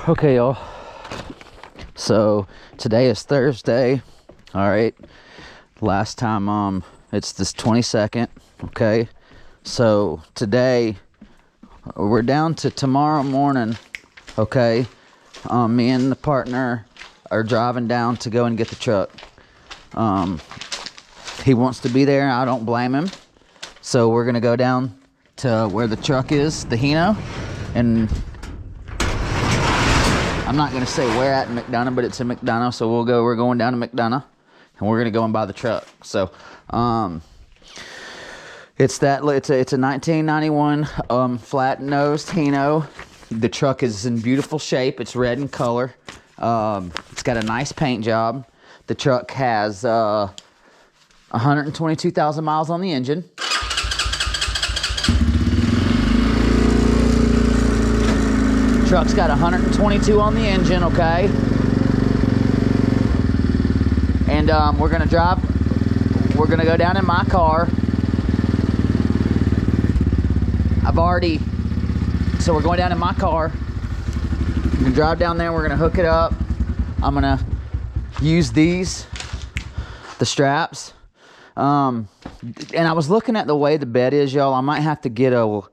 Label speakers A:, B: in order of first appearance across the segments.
A: Okay, y'all. So today is Thursday. All right. Last time, it's this 22nd. Okay. So today we're down to tomorrow morning. Okay. Me and the partner are driving down to go and get the truck. He wants to be there. I don't blame him. So we're gonna go down to where the truck is, the Hino, and I'm not gonna say where at in McDonough, but it's in McDonough. So we're going down to McDonough, and we're gonna go and buy the truck. So it's a 1991 flat nosed Hino. The truck is in beautiful shape. It's red in color. It's got a nice paint job. The truck has 122,000 miles on the engine. Truck's got 122 on the engine, okay? And we're gonna go down in my car. So we're going down in my car. We're gonna drive down there, we're gonna hook it up. I'm gonna use the straps. And I was looking at the way the bed is, y'all. I might have to get a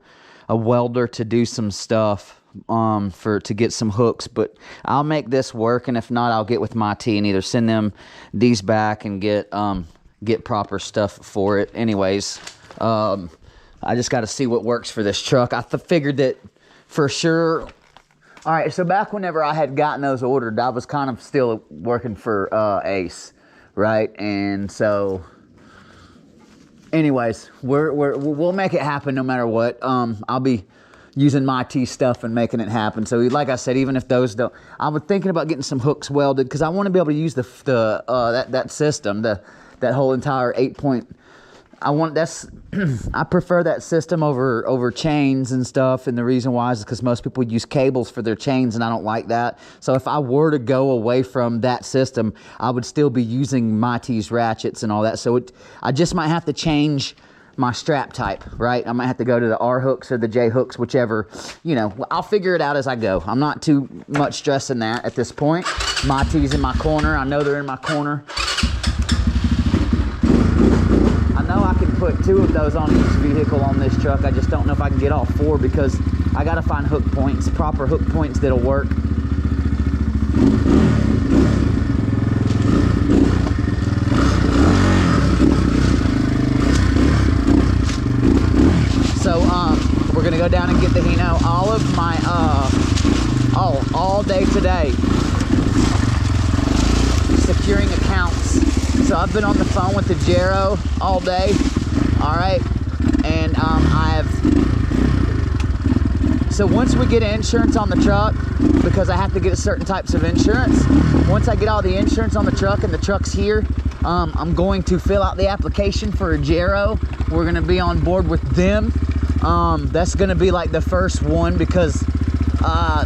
A: welder to do some stuff to get some hooks, but I'll make this work, and if not, I'll get with my T and either send them these back and get proper stuff for it. Anyways, I just got to see what works for this truck. I figured that for sure. All right, so back whenever I had gotten those ordered, I was kind of still working for Ace, right? And so anyways, we'll make it happen no matter what. I'll be using my T stuff and making it happen. So like I said, even if those don't, I was thinking about getting some hooks welded because I want to be able to use that system, that whole entire 8-point. I prefer that system over chains and stuff, and the reason why is because most people use cables for their chains, and I don't like that. So if I were to go away from that system, I would still be using my T's ratchets and all that. So I just might have to change my strap type, right? I might have to go to the R hooks or the J hooks, whichever, I'll figure it out as I go. I'm not too much stressing that at this point. My T's in my corner. I know they're in my corner. I know I can put 2 of those on each vehicle on this truck. I just don't know if I can get all 4 because I got to find hook points, proper hook points that'll work. So we're gonna go down and get the Hino. All of my all day today securing accounts. So I've been on the phone with the Jero all day. All right, and so once we get insurance on the truck, because I have to get certain types of insurance. Once I get all the insurance on the truck and the truck's here, I'm going to fill out the application for a Jero. We're gonna be on board with them. That's gonna be like the first one because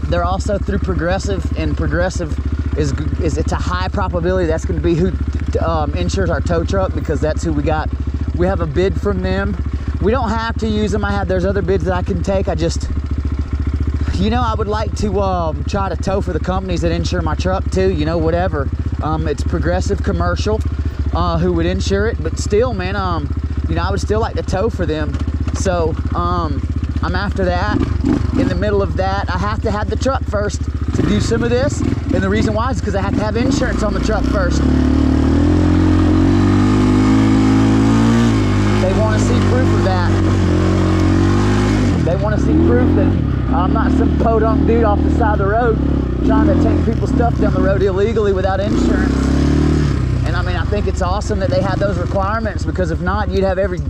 A: they're also through Progressive, and Progressive it's a high probability that's gonna be who insures our tow truck, because that's who we got. We have a bid from them. We don't have to use them. There's other bids that I can take. I just, I would like to try to tow for the companies that insure my truck too, whatever. It's Progressive Commercial who would insure it, but still, man, I would still like to tow for them. So I'm after that. In the middle of that, I have to have the truck first to do some of this, and the reason why is because I have to have insurance on the truck first. They want to see proof of that. They want to see proof that I'm not some podunk dude off the side of the road trying to take people's stuff down the road illegally without insurance. And I mean, I think it's awesome that they have those requirements, because if not, you'd have every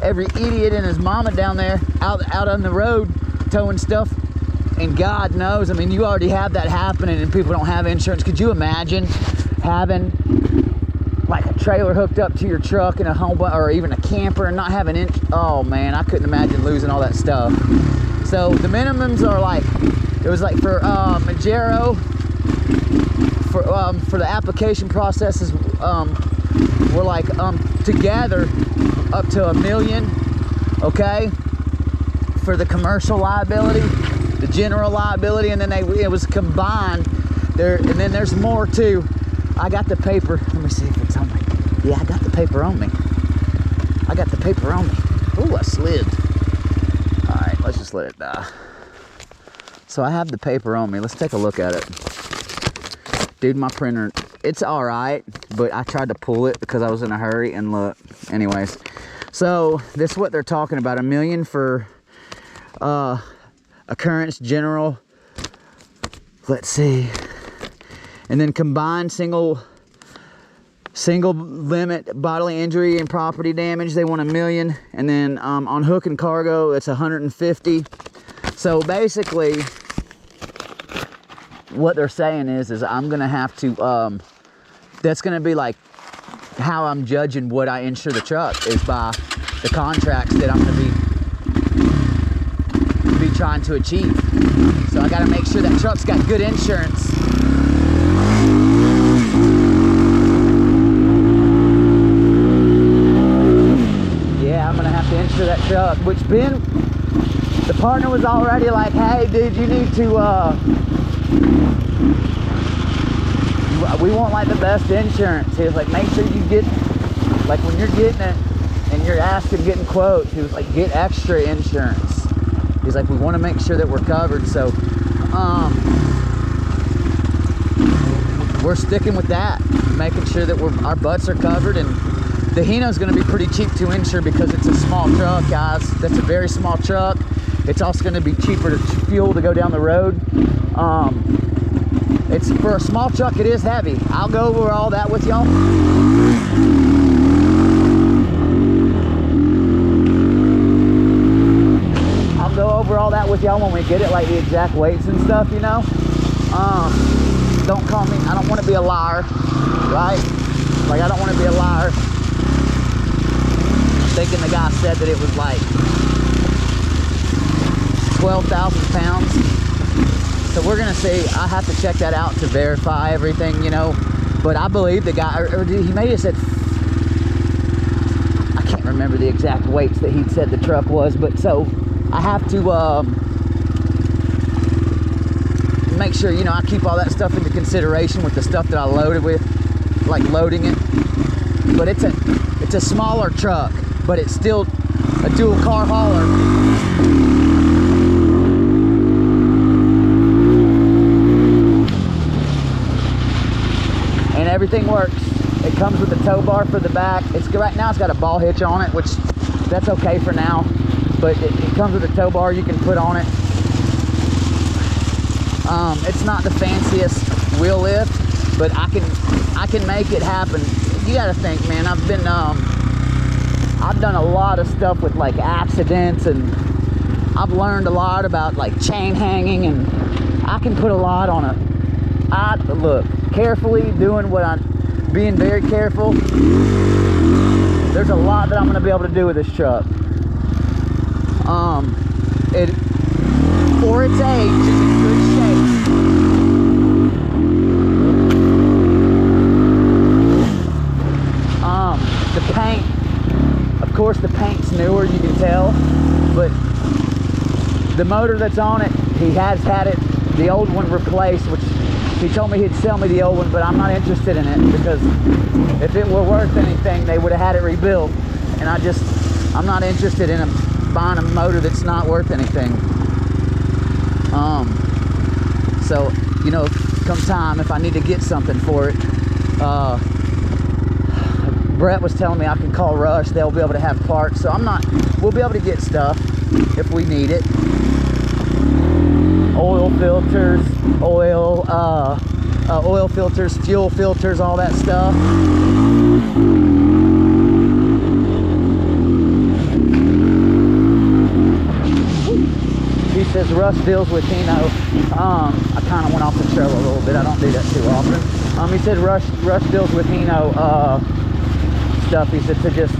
A: idiot and his mama down there out on the road towing stuff. And God knows, I mean, you already have that happening and people don't have insurance. Could you imagine having like a trailer hooked up to your truck and a home, or even a camper, and not having oh man, I couldn't imagine losing all that stuff. So the minimums are like, it was like for Majero, for the application processes, we're like together up to $1 million, okay, for the commercial liability. the general liability, and then it was combined there. And then there's more too. I got the paper. Let me see if it's on me. Yeah, I got the paper on me. I got the paper on me. Ooh, I slid. All right, let's just let it die. So I have the paper on me. Let's take a look at it. Dude, my printer, it's all right, but I tried to pull it because I was in a hurry, and look, anyways. So this is what they're talking about. $1 million for occurrence general. Let's see. And then combined single limit bodily injury and property damage, they want $1 million. And then on hook and cargo, it's 150. So basically what they're saying is I'm gonna have to that's gonna be like how I'm judging what I insure the truck, is by the contracts that I'm gonna be trying to achieve. So I gotta make sure that truck's got good insurance. Yeah, I'm gonna have to insure that truck, which Ben, the partner, was already like, hey dude, you need to we want like the best insurance. He was like, make sure you get, like when you're getting it and you're asking, getting quotes, he was like, get extra insurance. He's like, we want to make sure that we're covered. So we're sticking with that, making sure that our butts are covered. And the Hino's going to be pretty cheap to insure because it's a small truck, guys. That's a very small truck. It's also going to be cheaper to fuel to go down the road. It's, for a small truck, it is heavy. I'll go over all that with y'all. I'll go over all that with y'all when we get it, like the exact weights and stuff, you know. Don't call me, I don't want to be a liar, right? Like, I don't want to be a liar thinking the guy said that it was like 12,000 pounds. So we're gonna see. I have to check that out to verify everything, you know. But I believe the guy, or he may have said, I can't remember the exact weights that he said the truck was. But so I have to make sure, you know, I keep all that stuff into consideration with the stuff that I loaded with, like loading it. But it's a smaller truck, but it's still a dual car hauler. Everything works. It comes with a tow bar for the back. Right now it's got a ball hitch on it, which that's okay for now, but it comes with a tow bar you can put on it. It's not the fanciest wheel lift, but I can make it happen. You got to think, man, I've done a lot of stuff with like accidents, and I've learned a lot about like chain hanging, and I can put a lot on it. Look, carefully doing what I'm being very careful. There's a lot that I'm going to be able to do with this truck. It, for its age, is in good shape. The paint, of course, the paint's newer, you can tell, but the motor that's on it, he has had it, the old one replaced, which he told me he'd sell me the old one, but I'm not interested in it, because if it were worth anything, they would have had it rebuilt. And I'm not interested in buying a motor that's not worth anything. So, you know, come time, if I need to get something for it, Brett was telling me I can call Rush. They'll be able to have parts. So we'll be able to get stuff if we need it. Oil filters, oil filters, fuel filters, all that stuff. He says Rush deals with Hino. I kind of went off the trail a little bit. I don't do that too often. He said Rush deals with Hino stuff. He said to just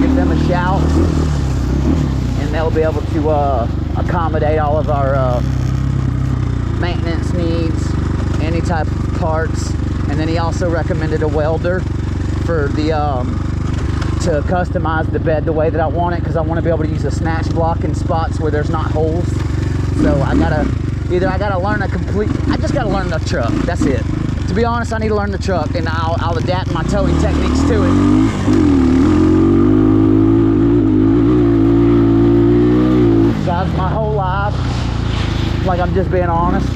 A: give them a shout, and they'll be able to accommodate all of our maintenance needs, any type of parts. And then he also recommended a welder for the to customize the bed the way that I want it, because I want to be able to use a snatch block in spots where there's not holes. So I gotta learn I just gotta learn the truck. That's it. To be honest, I need to learn the truck, and I'll adapt my towing techniques to it. Guys, my whole life, like, I'm just being honest,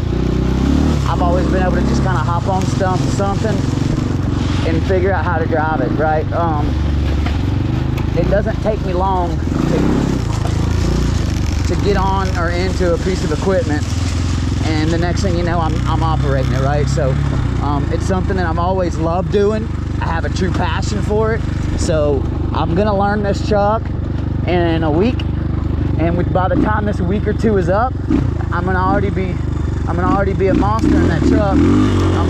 A: I've always been able to just kind of hop on something and figure out how to drive it, right? It doesn't take me long to get on or into a piece of equipment, and the next thing you know, I'm operating it, right? So it's something that I've always loved doing. I have a true passion for it. So I'm gonna learn this truck in a week, and by the time this week or two is up, I'm gonna already be a monster in that truck. I'm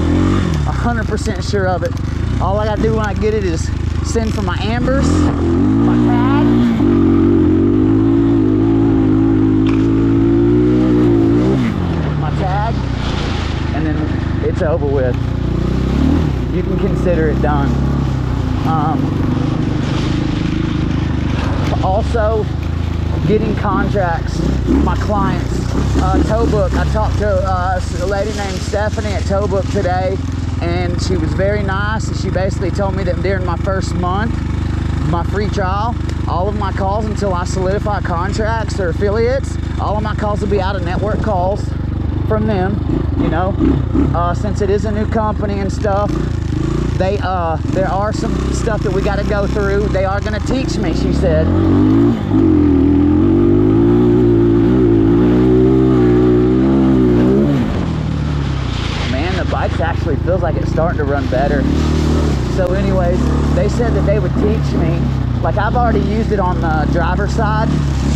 A: 100% sure of it. All I gotta do when I get it is send for my ambers, my tag, and then it's over with. You can consider it done. Also, getting contracts, my clients, Towbook. I talked to a lady named Stephanie at Towbook today, and she was very nice. She basically told me that during my first month, my free trial, all of my calls until I solidify contracts or affiliates, all of my calls will be out of network calls from them, you know, since it is a new company and stuff. There are some stuff that we got to go through. They are going to teach me, she said. Man, the bike actually feels like it's starting to run better. So anyways, they said that they would teach me. Like, I've already used it on the driver's side,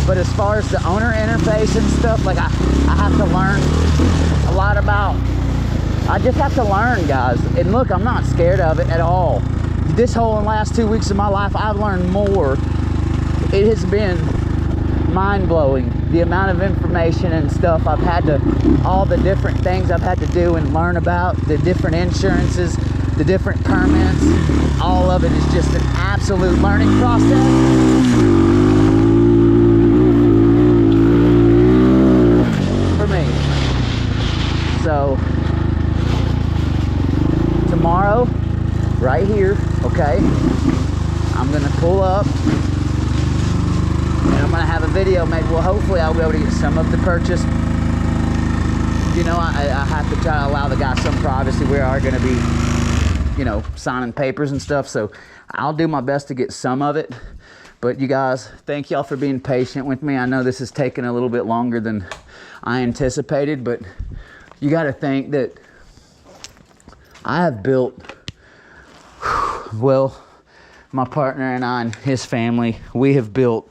A: but as far as the owner interface and stuff, like I have to learn a lot about. I just have to learn, guys. And look, I'm not scared of it at all. This whole last 2 weeks of my life, I've learned more. It has been mind-blowing, the amount of information and stuff I've had to, all the different things I've had to do and learn about, the different insurances, the different permits. All of it is just an absolute learning process. For me. So tomorrow, right here, okay, I'm gonna pull up and I'm gonna have a video made. Well, hopefully I'll be able to get some of the purchase. You know, I have to try to allow the guy some privacy. We are gonna be, you know, signing papers and stuff, so I'll do my best to get some of it. But you guys, thank y'all for being patient with me. I know this has taken a little bit longer than I anticipated, but you got to think that I have built, well, my partner and I and his family, we have built,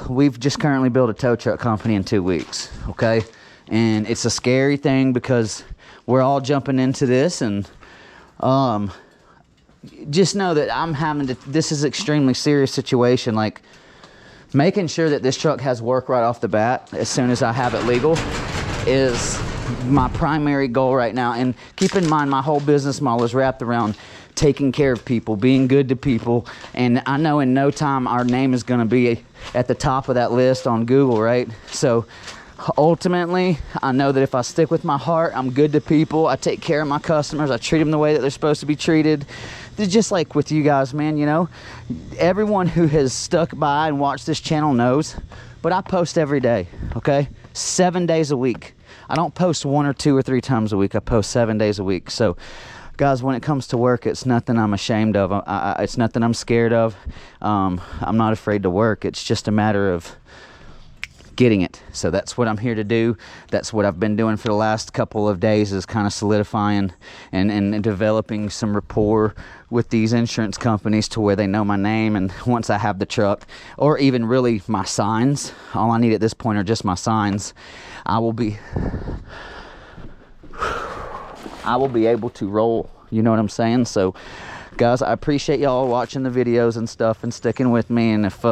A: we've just currently built a tow truck company in 2 weeks, okay? And it's a scary thing because we're all jumping into this, and just know that I'm having to, this is an extremely serious situation. Like, making sure that this truck has work right off the bat as soon as I have it legal is my primary goal right now. And keep in mind, my whole business model is wrapped around taking care of people, being good to people. And I know in no time our name is going to be at the top of that list on Google, right? So ultimately, I know that if I stick with my heart, I'm good to people, I take care of my customers, I treat them the way that they're supposed to be treated. It's just like with you guys, man, you know, everyone who has stuck by and watched this channel knows, but I post every day, okay? 7 days a week. I don't post 1 or 2 or 3 times a week. I post 7 days a week. So guys, when it comes to work, it's nothing I'm ashamed of. It's nothing I'm scared of. I'm not afraid to work. It's just a matter of getting it. So that's what I'm here to do. That's what I've been doing for the last couple of days, is kind of solidifying and developing some rapport with these insurance companies to where they know my name. And once I have the truck, or even really my signs, all I need at this point are just my signs, I will be able to roll. You know what I'm saying? So guys, I appreciate y'all watching the videos and stuff and sticking with me. And if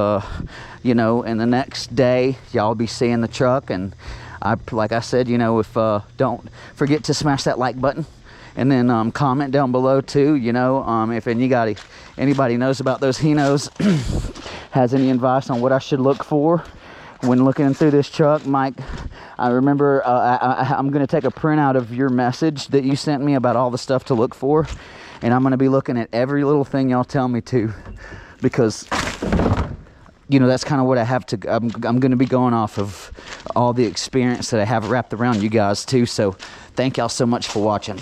A: you know, in the next day y'all be seeing the truck, and like I said, you know, if don't forget to smash that like button, and then comment down below too, you know, if anybody knows about those Hinos, has any advice on what I should look for, when looking through this truck, Mike, I remember I'm going to take a printout of your message that you sent me about all the stuff to look for, and I'm going to be looking at every little thing y'all tell me to, because you know, that's kind of what I have to, I'm going to be going off of all the experience that I have wrapped around you guys too. So thank y'all so much for watching.